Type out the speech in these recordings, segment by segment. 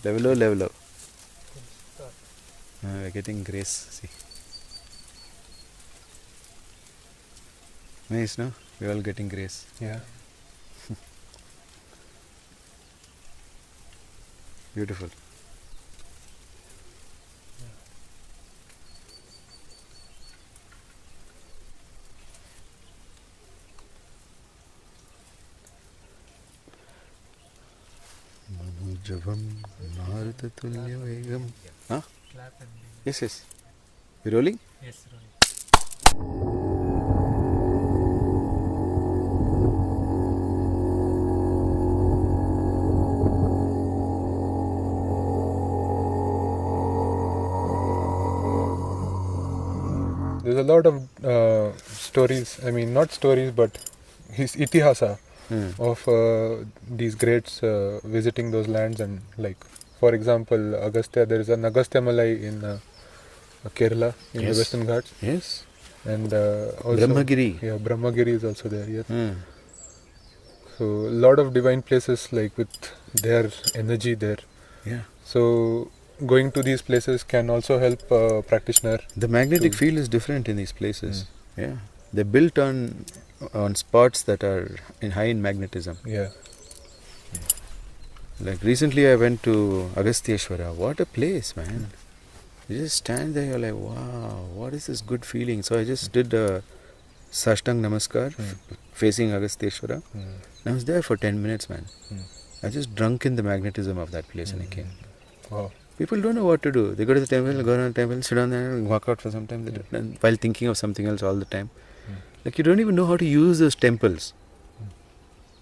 Level up. We're getting grace. See. Nice, no? We're all getting grace. Yeah. Beautiful. Manojabam Marutatulya Vegam. Huh? Yes, yes. You rolling? Yes, rolling. There's a lot of stories, I mean not stories but his itihasa of these greats visiting those lands, and like for example Agastya, there is an Agastya Malai in Kerala in the Western Ghats. Yes. And also Brahmagiri. Yeah, Brahmagiri is also there. Yes. So a lot of divine places like with their energy there. Yeah. So going to these places can also help practitioner. The magnetic field is different in these places. Yeah. They're built on spots that are high in magnetism. Yeah. Like recently I went to Agasthyeshwara. What a place, man. You just stand there, you're like, wow, what is this good feeling? So I just did a Sashtang Namaskar facing Agasthyeshwara. I was there for 10 minutes, man. I just drunk in the magnetism of that place and I came. Wow. People don't know what to do. They go to the temple, go around the temple, sit down there and walk out for some time while thinking of something else all the time. Like you don't even know how to use those temples.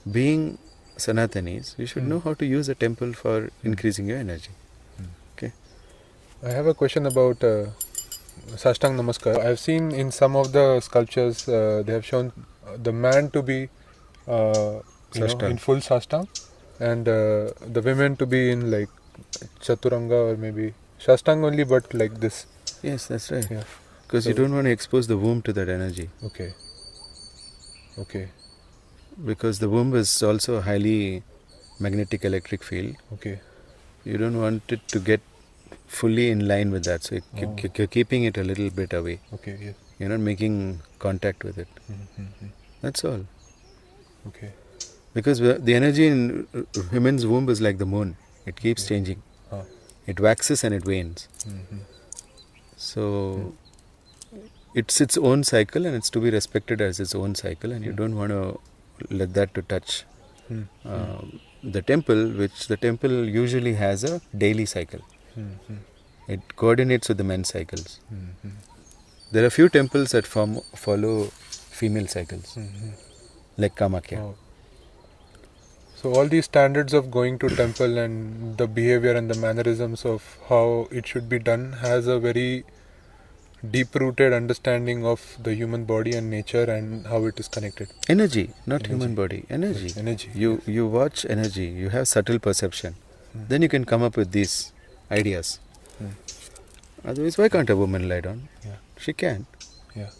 Being Sanatanis, you should know how to use a temple for increasing your energy. Okay. I have a question about Sashtang Namaskar. I've seen in some of the sculptures they have shown the man to be in full Sashtang, and the women to be in like Chaturanga or maybe Sashtang only, but like this. Yes, that's right. Yeah. Because you don't want to expose the womb to that energy. Okay. Okay. Because the womb is also a highly magnetic electric field. Okay. You don't want it to get fully in line with that. So you're keeping it a little bit away. Okay. Yes. You're not making contact with it. That's all. Okay. Because the energy in women's womb is like the moon. It keeps changing. It waxes and it wanes. So it's its own cycle and it's to be respected as its own cycle, and you don't want to let that to touch the temple, which the temple usually has a daily cycle. It coordinates with the men's cycles. There are few temples that follow female cycles, like Kamakya. Oh. So all these standards of going to temple and the behavior and the mannerisms of how it should be done has a very deep-rooted understanding of the human body and nature and how it is connected. Energy, not human body. Energy. Yes, energy. You watch energy. You have subtle perception. Then you can come up with these ideas. Otherwise, why can't a woman lie down? Yeah. She can. Yeah.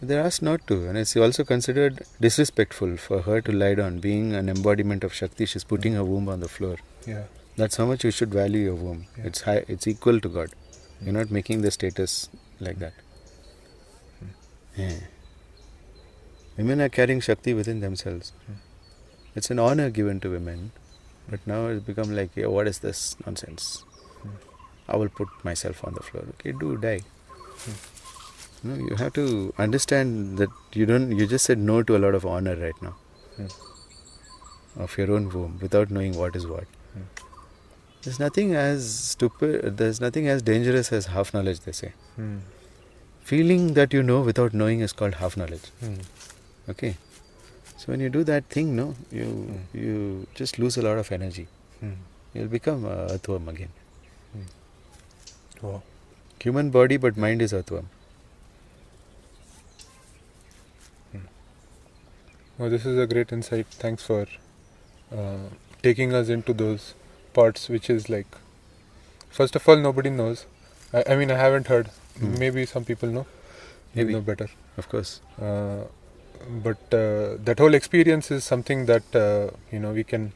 They're asked not to, and it's also considered disrespectful for her to lie down. Being an embodiment of Shakti, she's putting her womb on the floor. Yeah. That's how much you should value your womb. Yeah. It's high. It's equal to God. You're not making the status like that. Yeah. Women are carrying Shakti within themselves. It's an honor given to women, but now it's become like, yeah, what is this nonsense? I will put myself on the floor. Okay, die. No, you have to understand that you just said no to a lot of honor right now of your own womb without knowing what is what. There's nothing as stupid, there's nothing as dangerous as half knowledge, they say. Feeling that you know without knowing is called half knowledge. Okay. So when you do that thing, no, you just lose a lot of energy. You'll become earthworm again. Wow. Human body, but mind is earthworm. Well, this is a great insight. Thanks for taking us into those parts, which is like, first of all, nobody knows. I mean, I haven't heard. Maybe some people know. Maybe know better. Of course. But that whole experience is something that we can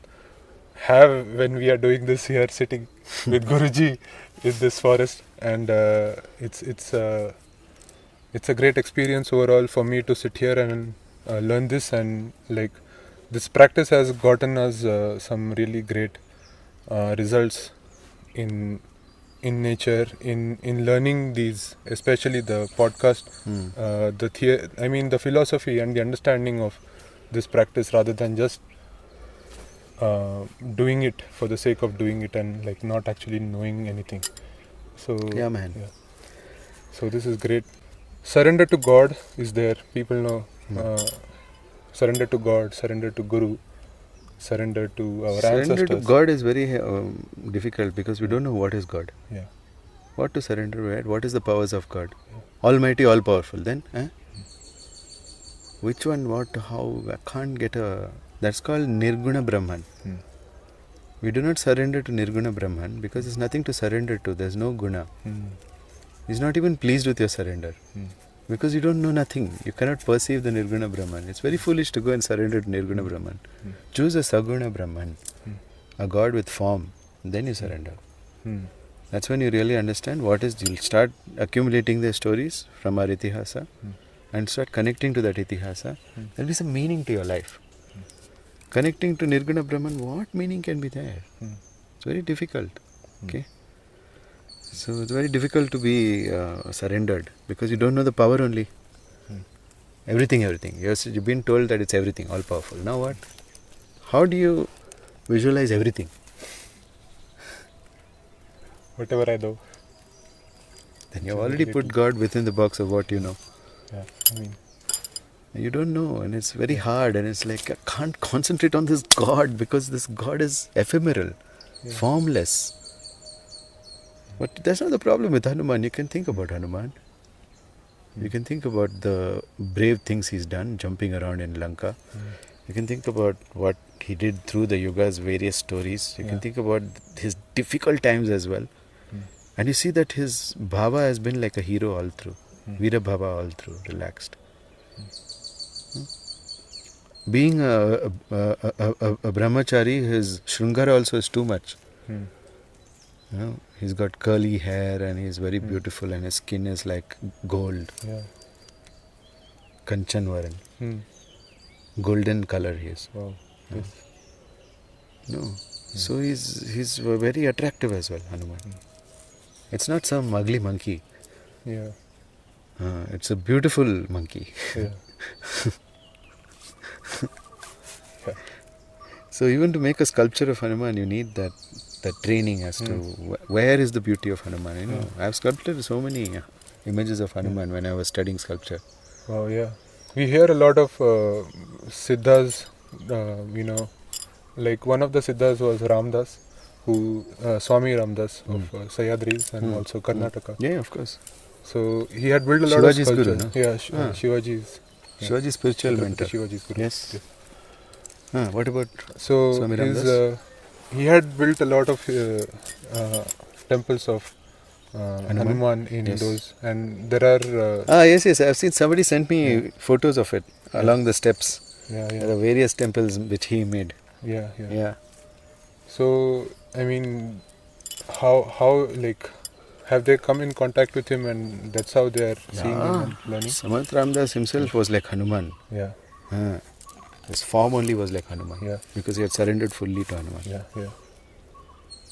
have when we are doing this here, sitting with Guruji in this forest, and it's a great experience overall for me to sit here and learn this, and like this practice has gotten us some really great results in nature, in learning these, especially the podcast, the philosophy and the understanding of this practice, rather than just doing it for the sake of doing it and like not actually knowing anything. So Yeah, man. so this is great. Surrender to God is there. People know. Surrender to God, surrender to Guru, surrender to our Surrender ancestors. to God is very difficult because we don't know what is God. Yeah. What to surrender at? What is the powers of God? Almighty, all powerful. Then, which one? What? How? I can't get a. That's called Nirguna Brahman. We do not surrender to Nirguna Brahman because there's nothing to surrender to. There's no guna. He's not even pleased with your surrender. Because you don't know nothing. You cannot perceive the Nirguna Brahman. It's very foolish to go and surrender to Nirguna Brahman. Choose a Saguna Brahman, a God with form. Then you surrender. That's when you really understand what is. You'll start accumulating the stories from our Itihasa and start connecting to that Itihasa. There'll be some meaning to your life. Connecting to Nirguna Brahman, what meaning can be there? It's very difficult. Okay. So it's very difficult to be surrendered because you don't know the power only. Everything. You've been told that it's everything, all powerful. Now what? How do you visualize everything? Whatever I do. Then you've already put God within the box of what you know. Yeah, I mean. You don't know, and it's very hard, and it's like I can't concentrate on this God because this God is ephemeral, formless. But that's not the problem with Hanuman. You can think about Hanuman. You can think about the brave things he's done, jumping around in Lanka. You can think about what he did through the yugas, various stories. You can think about his difficult times as well. And you see that his bhava has been like a hero all through. Veera bhava all through, relaxed. Being a brahmachari, his shrungara also is too much. You know, he's got curly hair and he's very beautiful and his skin is like gold. Kanchan varan. Golden color he is. Wow. Yes. No. So he's very attractive as well, Hanuman. It's not some ugly monkey. Yeah. It's a beautiful monkey. Yeah. So even to make a sculpture of Hanuman, you need that training as to where is the beauty of Hanuman. You know, I've sculpted so many images of Hanuman when I was studying sculpture. Oh yeah, we hear a lot of siddhas. Like one of the siddhas was Ramdas, who Swami Ramdas of Sayadris and also Karnataka. Yeah, of course. So he had built a lot Shivaji's of Guru, sculptures. no? Yeah, Shivaji's. Shivaji's spiritual mentor. Shivaji's Guru. Yes. What about So Swami Ramdas? He had built a lot of temples of Hanuman in those, and there are. Yes. I've seen somebody sent me photos of it along the steps. There are various temples which he made. Yeah. So I mean, how like have they come in contact with him, and that's how they are seeing him and learning? Samat Ramdas himself was like Hanuman. Yeah. His form only was like Hanuman. Yeah. Because he had surrendered fully to Hanuman. Yeah.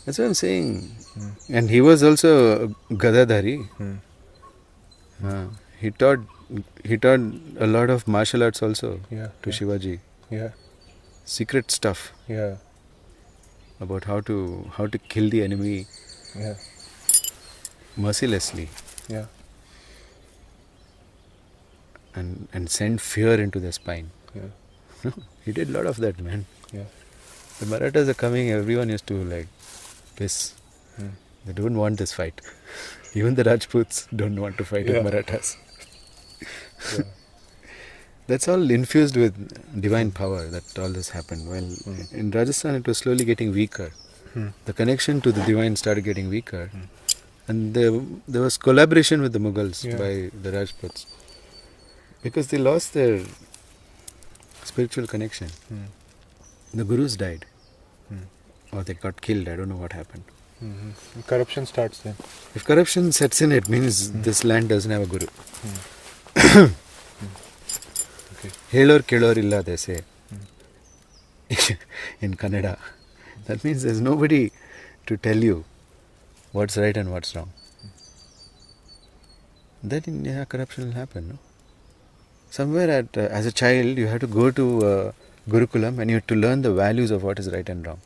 That's what I'm saying. And he was also Gadadhari. He taught a lot of martial arts also to Shivaji. Yeah. Secret stuff. Yeah. About how to kill the enemy mercilessly. Yeah. And send fear into their spine. Yeah. He did a lot of that, man. Yeah. The Marathas are coming, everyone used to like piss. They don't want this fight. Even the Rajputs don't want to fight with Marathas. That's all infused with divine power that all this happened. Well, in Rajasthan it was slowly getting weaker. The connection to the divine started getting weaker. And there was collaboration with the Mughals by the Rajputs. Because they lost their spiritual connection. The Gurus died. or they got killed. I don't know what happened. Corruption starts then. If corruption sets in, it means this land doesn't have a guru. Okay. Helor kelor illa, they say in Kannada. That means there's nobody to tell you what's right and what's wrong. Then corruption will happen. No? Somewhere as a child, you have to go to Gurukulam and you have to learn the values of what is right and wrong.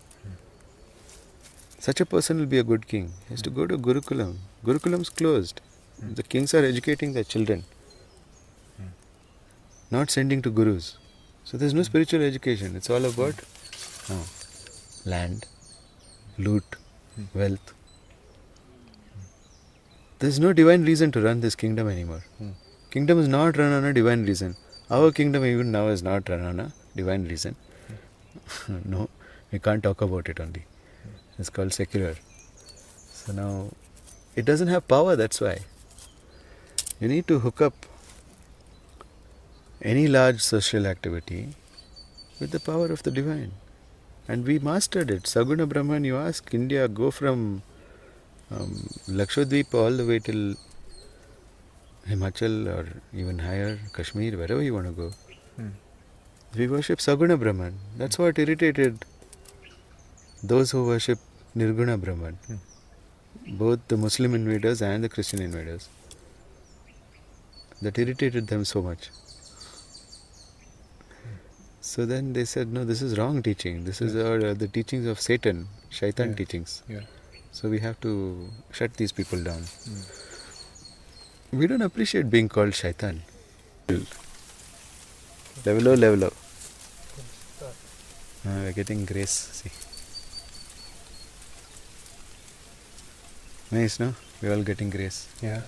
Such a person will be a good king. He has to go to Gurukulam. Gurukulam's closed. The kings are educating their children, not sending to gurus. So there's no spiritual education. It's all about land, loot, wealth. There's no divine reason to run this kingdom anymore. Kingdom is not run on a divine reason. Our kingdom even now is not run on a divine reason. No, we can't talk about it only. It's called secular. So now, it doesn't have power, that's why. You need to hook up any large social activity with the power of the divine. And we mastered it. Saguna Brahman, you ask India, go from Lakshadweep all the way till Himachal or even higher, Kashmir, wherever you want to go. We worship Saguna Brahman. That's what irritated those who worship Nirguna Brahman. Both the Muslim invaders and the Christian invaders. That irritated them so much. So then they said, no, this is wrong teaching. This is the teachings of Satan, Shaitan teachings. Yeah. So we have to shut these people down. We don't appreciate being called Shaitan. Level O, level O. We're getting grace, see. Nice, no? We're all getting grace. Yeah.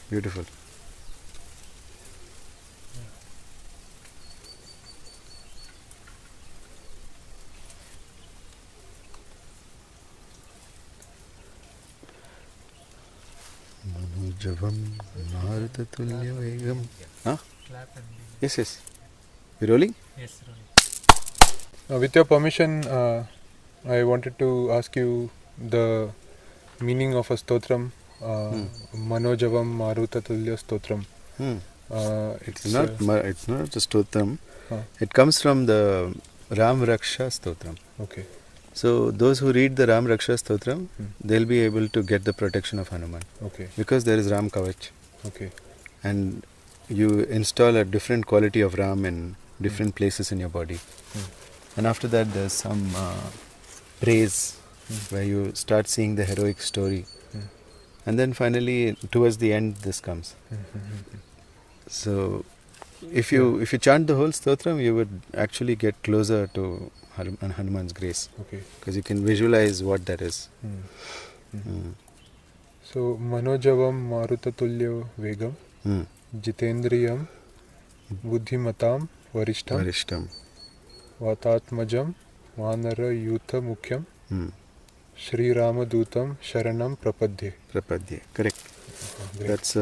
Beautiful. Javam Maruta Tulya Vegam. Huh? Yes, yes. You rolling? Yes, rolling. With your permission, I wanted to ask you the meaning of a stotram, Manojavam Maruta Tulya Stotram. It's not a stotram. It comes from the Ram Raksha Stotram. Okay. So those who read the Ram Raksha Stotram, they'll be able to get the protection of Hanuman. Okay. Because there is Ram Kavach. Okay. And you install a different quality of Ram in different places in your body. And after that there's some praise where you start seeing the heroic story. And then finally towards the end this comes. So if you chant the whole stotram, you would actually get closer to Hanuman's grace. Okay. Because you can visualize what that is. So Manojavam Maruta Tulya Vegam, Jitendriyam, Buddhimatam, Varishtam, Vatatmajam, Vanara Yutha Mukhyam, Shri Ramadutam, Sharanam Prapadye. Correct. That's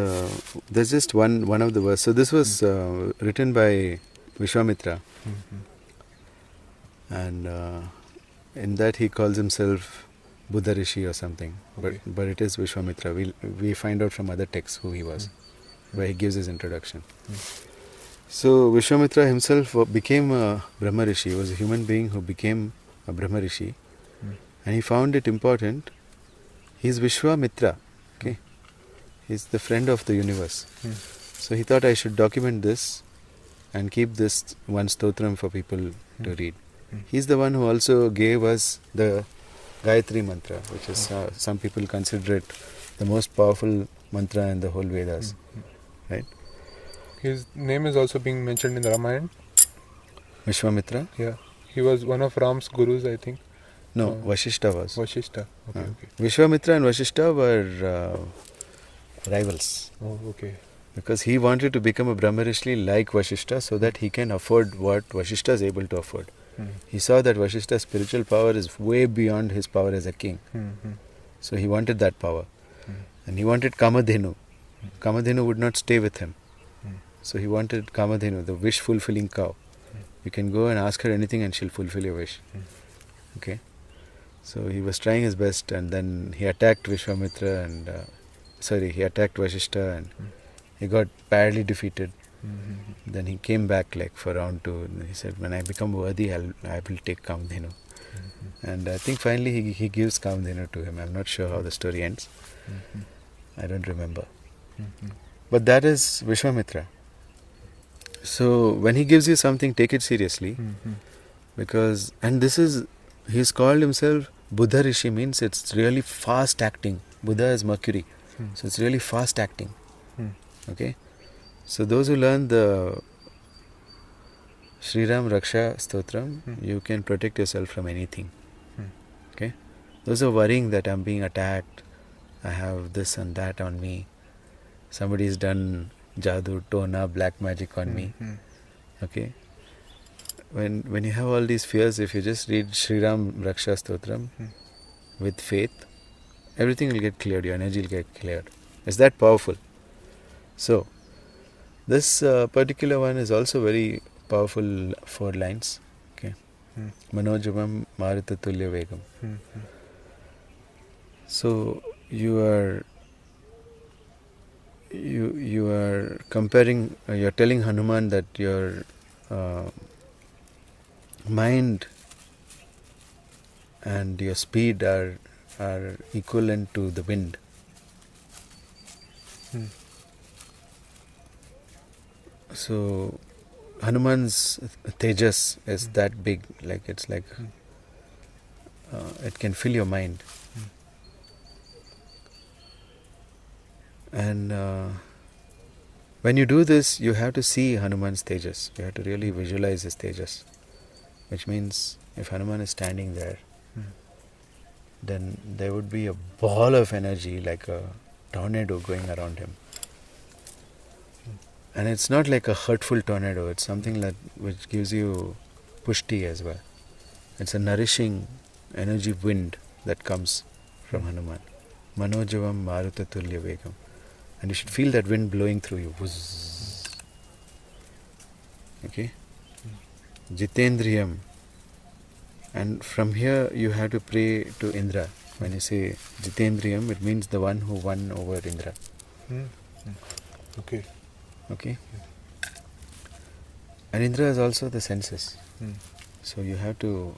there's just one of the verse. So this was written by Vishwamitra, and in that he calls himself Buddha Rishi or something. Okay. But it is Vishwamitra. We find out from other texts who he was, where he gives his introduction. So Vishwamitra himself became a Brahma Rishi. He was a human being who became a Brahma Rishi, and he found it important. He's Vishwamitra. Okay. He's the friend of the universe. So he thought I should document this and keep this one stotram for people to read. He's the one who also gave us the Gayatri mantra, which is some people consider it the most powerful mantra in the whole Vedas. Right? His name is also being mentioned in the Ramayana. Vishwamitra? Yeah. He was one of Ram's gurus, I think. No, Vashishta was. Vashishta. Okay. Vishwamitra and Vashishta were rivals. Oh, okay. Because he wanted to become a Brahma Rishi like Vashishta so that he can afford what Vashishta is able to afford. He saw that Vashishta's spiritual power is way beyond his power as a king. So he wanted that power. And he wanted Kamadhenu. Kamadhenu would not stay with him. So he wanted Kamadhenu, the wish-fulfilling cow. You can go and ask her anything and she'll fulfill your wish. Okay. So he was trying his best, and then he attacked Vishwamitra and he attacked Vashishta, and he got badly defeated. Then he came back like for round 2, and he said, when I become worthy, I will take Kamdhenu. And I think finally he gives Kamdhenu to him. I'm not sure how the story ends. I don't remember. But that is Vishwamitra. So when he gives you something, take it seriously. Because, and this is, he's called himself Buddha Rishi, means it's really fast acting. Buddha is Mercury. So it's really fast acting. Okay. So those who learn the Sri Ram Raksha Stotram, you can protect yourself from anything. Okay. Those who are worrying that I'm being attacked, I have this and that on me, somebody's done jadoo, tona, black magic on me. Okay. When you have all these fears, if you just read Sri Ram Raksha Stotram with faith, everything will get cleared, your energy will get cleared. It's that powerful. So, this particular one is also very powerful 4 lines. Okay. Manojamam Marutatulya Vegam. So, you are comparing, you're telling Hanuman that your mind and your speed are equivalent to the wind. So Hanuman's tejas is that big, like it's like it can fill your mind. And when you do this, you have to see Hanuman's tejas. You have to really visualize his tejas. Which means if Hanuman is standing there, then there would be a ball of energy like a tornado going around him. And it's not like a hurtful tornado, it's something like which gives you pushti as well. It's a nourishing energy wind that comes from Hanuman. Manojavam Marutatulya Vegam. And you should feel that wind blowing through you. Wuzz. Okay? Jitendriyam. And from here you have to pray to Indra. When you say Jitendriyam, it means the one who won over Indra. Okay. Okay? And Indra is also the senses. So you have to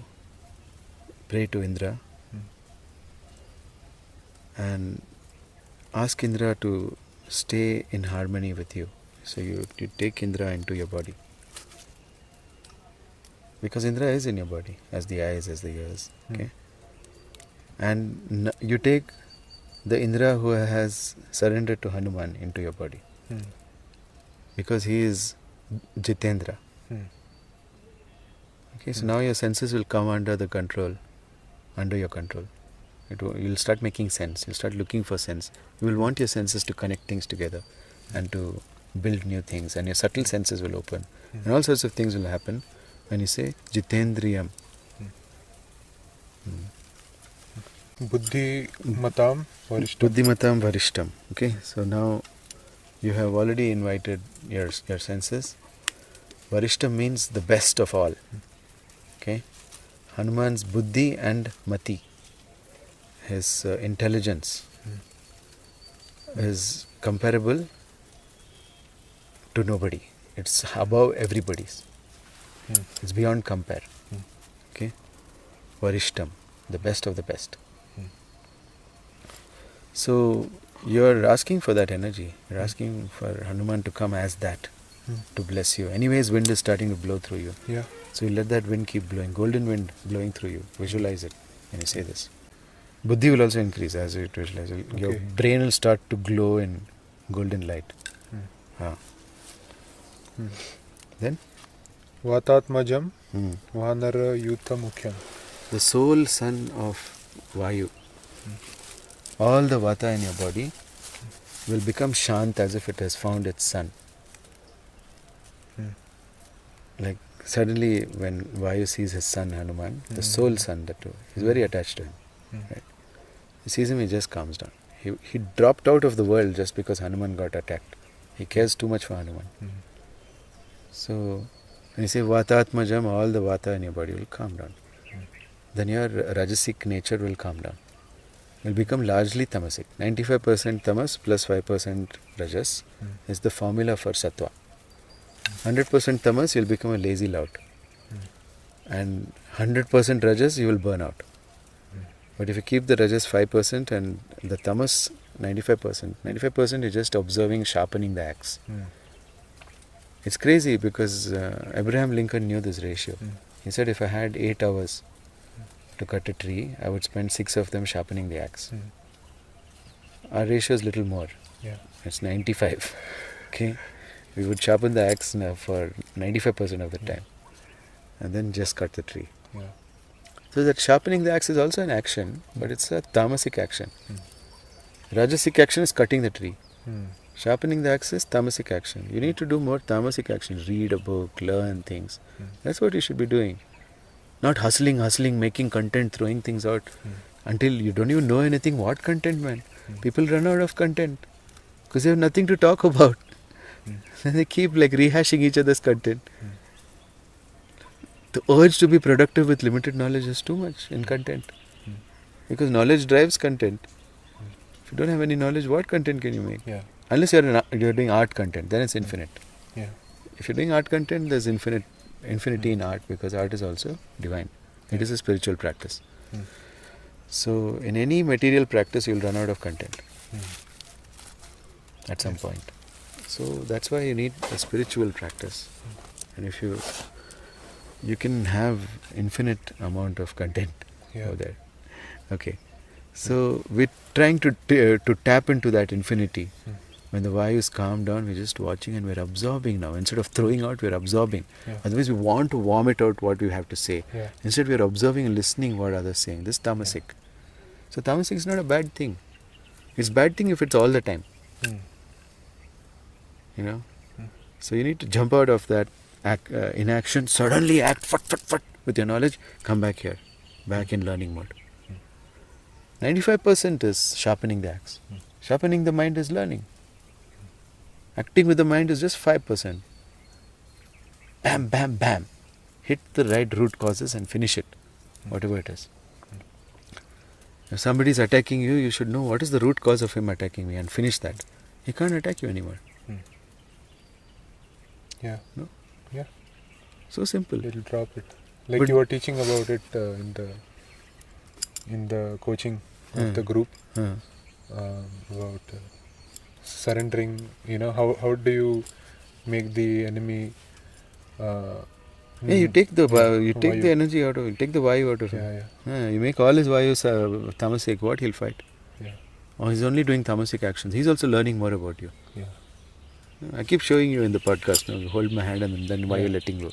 pray to Indra and ask Indra to stay in harmony with you. So you take Indra into your body. Because Indra is in your body, as the eyes, as the ears. Okay? And you take the Indra who has surrendered to Hanuman into your body. Because he is Jitendra. Okay, so now your senses will come under your control. You'll start making sense. You'll start looking for sense. You will want your senses to connect things together and to build new things. And your subtle senses will open. And all sorts of things will happen when you say Jitendriyam. Buddhi Matam Varishtam. Buddhi Matam Varishtam. Okay, so now you have already invited your senses. Varishtam means the best of all. Okay, Hanuman's Buddhi and Mati, his intelligence, is comparable to nobody. It's above everybody's. It's beyond compare. Okay, Varishtam, the best of the best. So you're asking for that energy. You're asking for Hanuman to come as that, to bless you. Anyways, wind is starting to blow through you. Yeah. So you let that wind keep blowing, golden wind blowing through you. Visualize it when you say this. Buddhi will also increase as you visualize. Your brain will start to glow in golden light. Then? Vatatmajam Vanara Yuta Mukhyam. The sole son of Vayu. All the Vata in your body will become Shant as if it has found its son. Like suddenly when Vayu sees his son Hanuman, the sole son, that too, he's very attached to him. Right? He sees him, he just calms down. He dropped out of the world just because Hanuman got attacked. He cares too much for Hanuman. So When you say Vatatmajam, all the Vata in your body will calm down. Then your Rajasic nature will calm down. You'll become largely Tamasic. 95% Tamas plus 5% Rajas is the formula for Sattva. 100% Tamas, you'll become a lazy lout. And 100% Rajas, you will burn out. But if you keep the Rajas 5% and the Tamas 95% is just observing, sharpening the axe. It's crazy because Abraham Lincoln knew this ratio. He said, if I had 8 hours to cut a tree, I would spend 6 of them sharpening the axe. Our ratio is little more. It's 95. Okay, we would sharpen the axe for 95% of the time, and then just cut the tree. So that sharpening the axe is also an action, but it's a tamasic action. Rajasic action is cutting the tree. Sharpening the axe is tamasic action. You need to do more tamasic action. Read a book, learn things. That's what you should be doing. Not hustling, making content, throwing things out. Until you don't even know anything. What content, man? People run out of content because they have nothing to talk about. And they keep like rehashing each other's content. The urge to be productive with limited knowledge is too much in content. Because knowledge drives content. If you don't have any knowledge, what content can you make? Unless you're doing art content, then it's infinite. If you're doing art content, there's infinity in art, because art is also divine. It is a spiritual practice. So in any material practice, you'll run out of content at some point. So that's why you need a spiritual practice. And if you can have infinite amount of content over there. Okay. So we're trying to tap into that infinity. When the Vayus calm down, we're just watching and we're absorbing now. Instead of throwing out, we're absorbing. Otherwise, we want to vomit out what we have to say. Instead, we're observing and listening what others are saying. This is tamasic. So tamasic is not a bad thing. It's a bad thing if it's all the time. You know? So you need to jump out of that inaction, suddenly act fat with your knowledge, come back here, back in learning mode. 95% is sharpening the axe. Sharpening the mind is learning. Acting with the mind is just 5%. Bam, bam, bam. Hit the right root causes and finish it, whatever it is. If somebody is attacking you, you should know what is the root cause of him attacking me and finish that. He can't attack you anymore. No? So simple. It'll drop it. Like but you were teaching about it in the coaching of the group. About surrendering, how do you make the enemy you take the the energy out of it, take the vayu out of him. You make all his vayus tamasic, what he'll fight? Or he's only doing tamasic actions. He's also learning more about you. I keep showing you in the podcast now, hold my hand and then why you're letting go.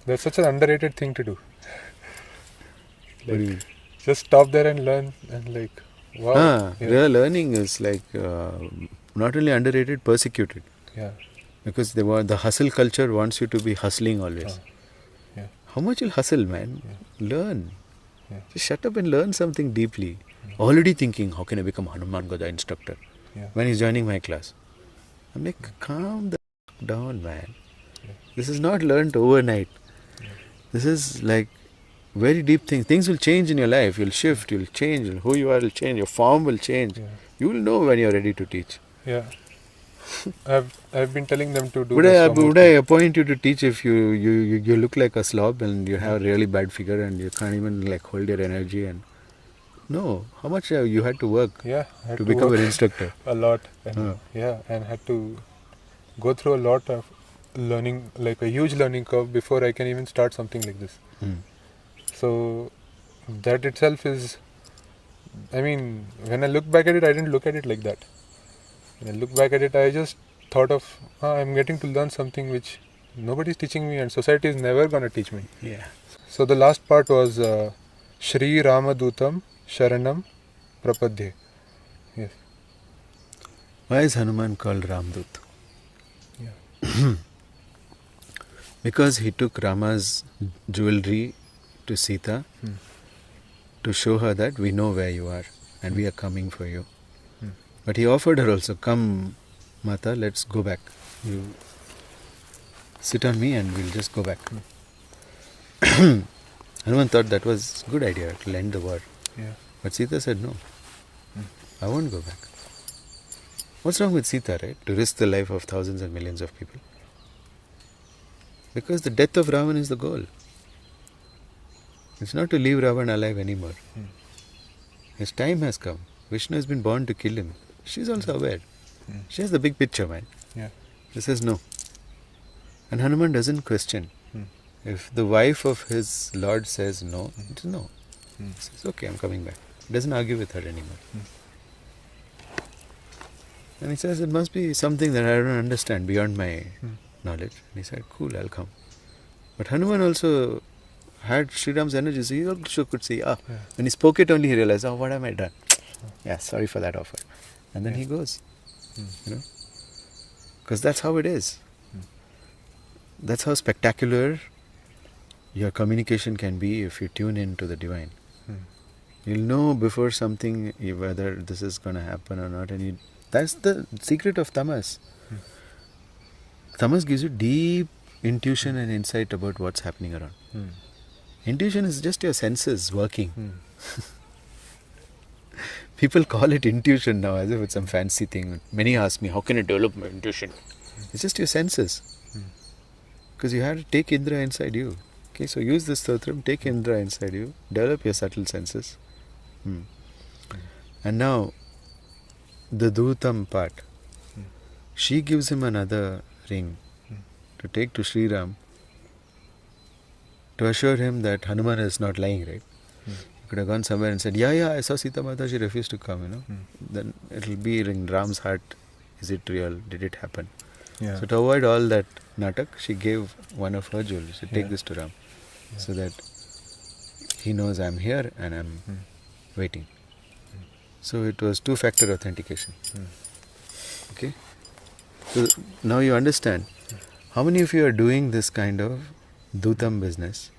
That's such an underrated thing to do. Just stop there and learn and wow. Real learning is not only underrated, persecuted. Because the hustle culture wants you to be hustling always. How much you'll hustle, man? Learn. Just shut up and learn something deeply. Already thinking, how can I become Hanuman Gada instructor? When he's joining my class. I'm like, calm the down, man. This is not learned overnight. This is very deep things. Things will change in your life. You'll shift, you'll change. Who you are will change. Your form will change. You will know when you're ready to teach. I've been telling them to do Would I appoint you to teach if you look like a slob and you have a really bad figure and you can't even hold your energy? And no, how much you had to work to become an instructor? A lot. And and had to go through a lot of learning, a huge learning curve before I can even start something like this. So that itself is, when I look back at it, I didn't look at it like that. When I look back at it, I just thought of, I'm getting to learn something which nobody's teaching me and society is never going to teach me. So the last part was Shri Ramadutam Sharanam Prapadye. Why is Hanuman called Ramdut? Because he took Rama's jewelry to Sita to show her that we know where you are and we are coming for you. But he offered her also, come Mata, let's go back. sit on me and we'll just go back. Hanuman thought that was a good idea to end the war. Yeah. But Sita said, no, I won't go back. What's wrong with Sita, right? To risk the life of thousands and millions of people. Because the death of Ravan is the goal. It's not to leave Ravan alive anymore. His time has come. Vishnu has been born to kill him. She's also aware. She has the big picture, man. Yeah. She says no. And Hanuman doesn't question. If the wife of his lord says no, it's no. He says, okay, I'm coming back. He doesn't argue with her anymore. And he says, it must be something that I don't understand beyond my knowledge. And he said, cool, I'll come. But Hanuman also had Sri Ram's energy, so he also could see, when he spoke it only, he realized, what have I done? Yeah, sorry for that offer. And then he goes, because that's how it is. That's how spectacular your communication can be if you tune into the divine. You'll know before something whether this is going to happen or not, and that's the secret of tamas. Tamas gives you deep intuition and insight about what's happening around. Intuition is just your senses working. People call it intuition now as if it's some fancy thing. Many ask me, how can I develop my intuition? It's just your senses. Because you have to take Indra inside you. Okay, so use this stotram, take Indra inside you, develop your subtle senses. And now, the Dhutam part. She gives him another ring to take to Sri Ram to assure him that Hanuman is not lying, right? He could have gone somewhere and said, yeah, I saw Sita Mata, she refused to come, Then it will be in Ram's heart, is it real? Did it happen? Yeah. So to avoid all that natak, she gave one of her jewels. She said, take this to Ram. So that he knows I'm here and I'm waiting. So it was two-factor authentication. Okay? So now you understand. How many of you are doing this kind of dhutam business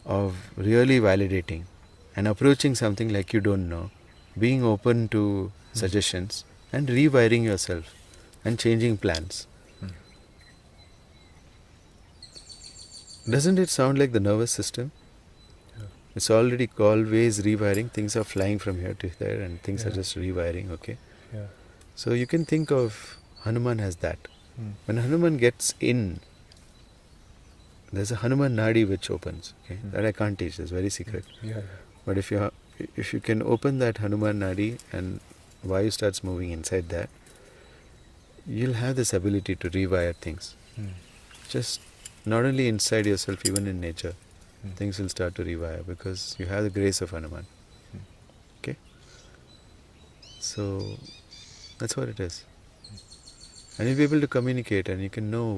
of really validating and approaching something like you don't know, being open to suggestions and rewiring yourself and changing plans? Doesn't it sound like the nervous system? It's already always rewiring. Things are flying from here to there and things are just rewiring, okay? So you can think of Hanuman as that. When Hanuman gets in, there's a Hanuman Nadi which opens. Okay? That I can't teach, it's very secret. But if you can open that Hanuman Nadi and Vayu starts moving inside that, you'll have this ability to rewire things. Just not only inside yourself, even in nature. Things will start to rewire because you have the grace of Hanuman. Okay? So, that's what it is. And you'll be able to communicate and you can know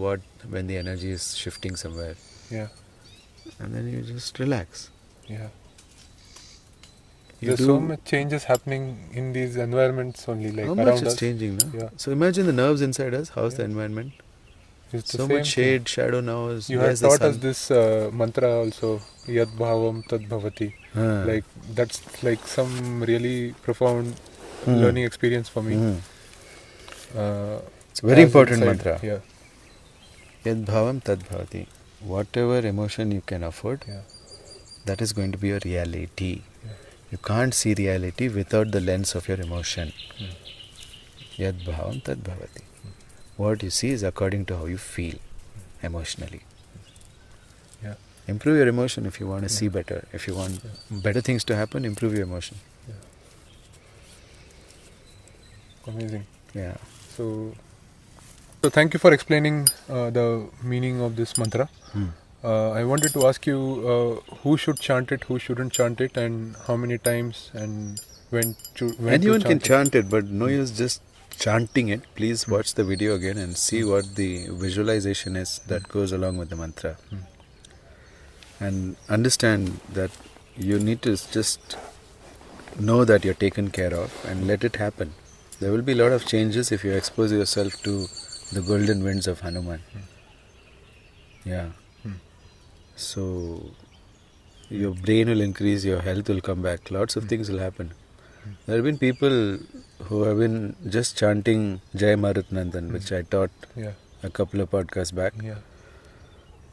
when the energy is shifting somewhere. And then you just relax. There's so much changes happening in these environments only, like how around much is us. changing, no? So imagine the nerves inside us, how's the environment? It's So much shade, shadow now. You have taught us this mantra also, Yad Bhavam Tad Bhavati. Like, that's like some really profound learning experience for me. It's a very important mantra. Yad Bhavam Tad Bhavati. Whatever emotion you can afford, that is going to be your reality. You can't see reality without the lens of your emotion. Yad Bhavam Tad Bhavati. What you see is according to how you feel emotionally. Improve your emotion if you want to see better. If you want better things to happen, improve your emotion. Amazing. So thank you for explaining the meaning of this mantra. I wanted to ask you who should chant it, who shouldn't chant it, and how many times and when anyone to can chant it, but no use just chanting it. Please watch the video again and see what the visualization is that goes along with the mantra. And understand that you need to just know that you're taken care of and let it happen. There will be a lot of changes if you expose yourself to the golden winds of Hanuman. So your brain will increase, your health will come back, lots of things will happen. There have been people who have been just chanting Jai Marut Nandan, which I taught a couple of podcasts back.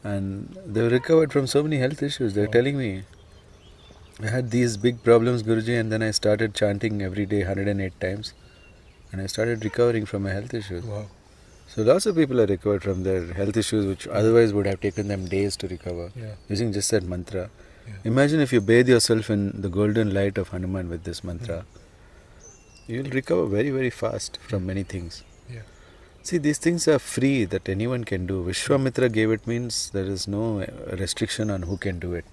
And they've recovered from so many health issues. They're telling me, I had these big problems, Guruji, and then I started chanting every day 108 times. And I started recovering from my health issues. Wow. So lots of people are recovered from their health issues, which otherwise would have taken them days to recover, using just that mantra. Yeah. Imagine if you bathe yourself in the golden light of Hanuman with this mantra. You will recover very, very fast from many things. Yeah. See, these things are free that anyone can do. Vishwamitra gave it means there is no restriction on who can do it.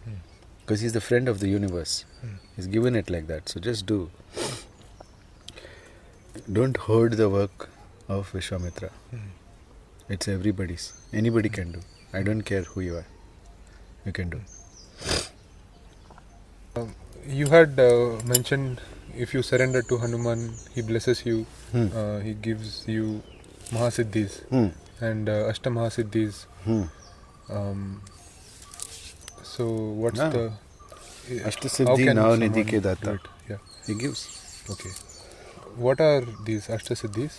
Because he's the friend of the universe. He's given it like that. So just do. Don't hoard the work of Vishwamitra. It's everybody's. Anybody can do. I don't care who you are. You can do. You had mentioned if you surrender to Hanuman, he blesses you. He gives you Mahasiddhis and Astamahasiddhis. So what's the... Ashtasiddhi now nidhi ke data. Yeah. He gives. Okay. What are these Ashtasiddhis?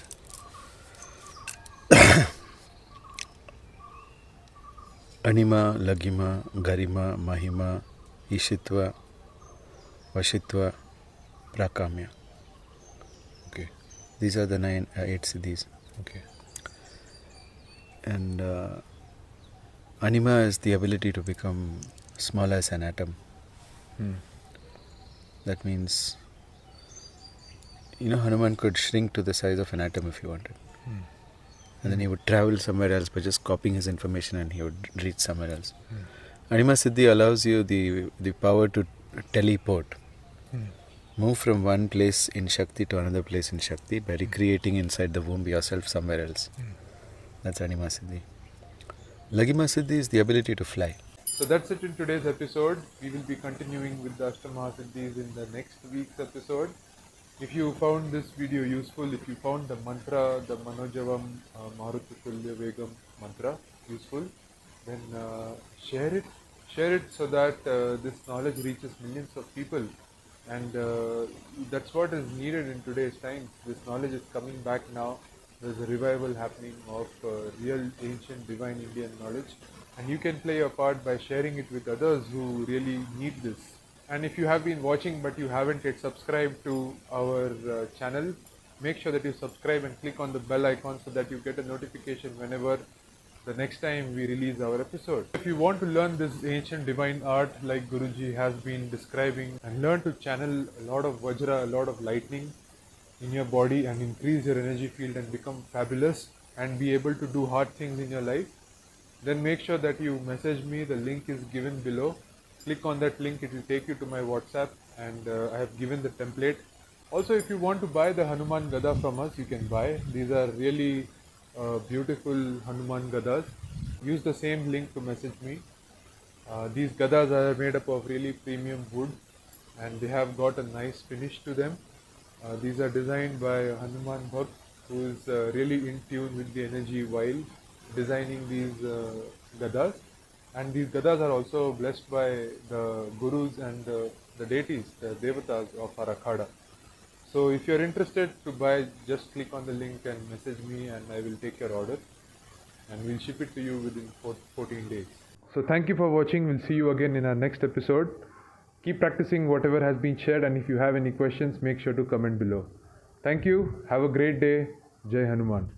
Anima, Lagima, Garima, Mahima, Ishitva, Vashitva, Prakamya. Okay. These are the 8 siddhis. Okay. And Anima is the ability to become small as an atom. That means, Hanuman could shrink to the size of an atom if he wanted. And then he would travel somewhere else by just copying his information and he would reach somewhere else. Anima Siddhi allows you the power to teleport. Move from one place in Shakti to another place in Shakti by recreating inside the womb yourself somewhere else. That's Anima Siddhi. Lagima Siddhi is the ability to fly. So that's it in today's episode. We will be continuing with the Astamahasiddhis in the next week's episode. If you found this video useful, if you found the mantra, the Manojavam Marutitulya Vegam mantra useful, then share it. Share it so that this knowledge reaches millions of people. And that's what is needed in today's times. This knowledge is coming back now. There's a revival happening of real ancient divine Indian knowledge. And you can play your part by sharing it with others who really need this. And if you have been watching but you haven't yet subscribed to our channel, make sure that you subscribe and click on the bell icon so that you get a notification whenever the next time we release our episode. If you want to learn this ancient divine art like Guruji has been describing and learn to channel a lot of Vajra, a lot of lightning in your body and increase your energy field and become fabulous and be able to do hard things in your life, then make sure that you message me. The link is given below. Click on that link, it will take you to my WhatsApp, and I have given the template. Also, if you want to buy the Hanuman Gada from us, you can buy. These are really beautiful Hanuman Gadas. Use the same link to message me. These Gadas are made up of really premium wood and they have got a nice finish to them. These are designed by Hanuman Bhakt, who is really in tune with the energy while designing these Gadas. And these Gadas are also blessed by the Gurus and the deities, the Devatas of our Akhada. So if you're interested to buy, just click on the link and message me and I will take your order. And we'll ship it to you within 14 days. So thank you for watching. We'll see you again in our next episode. Keep practicing whatever has been shared, and if you have any questions, make sure to comment below. Thank you. Have a great day. Jai Hanuman.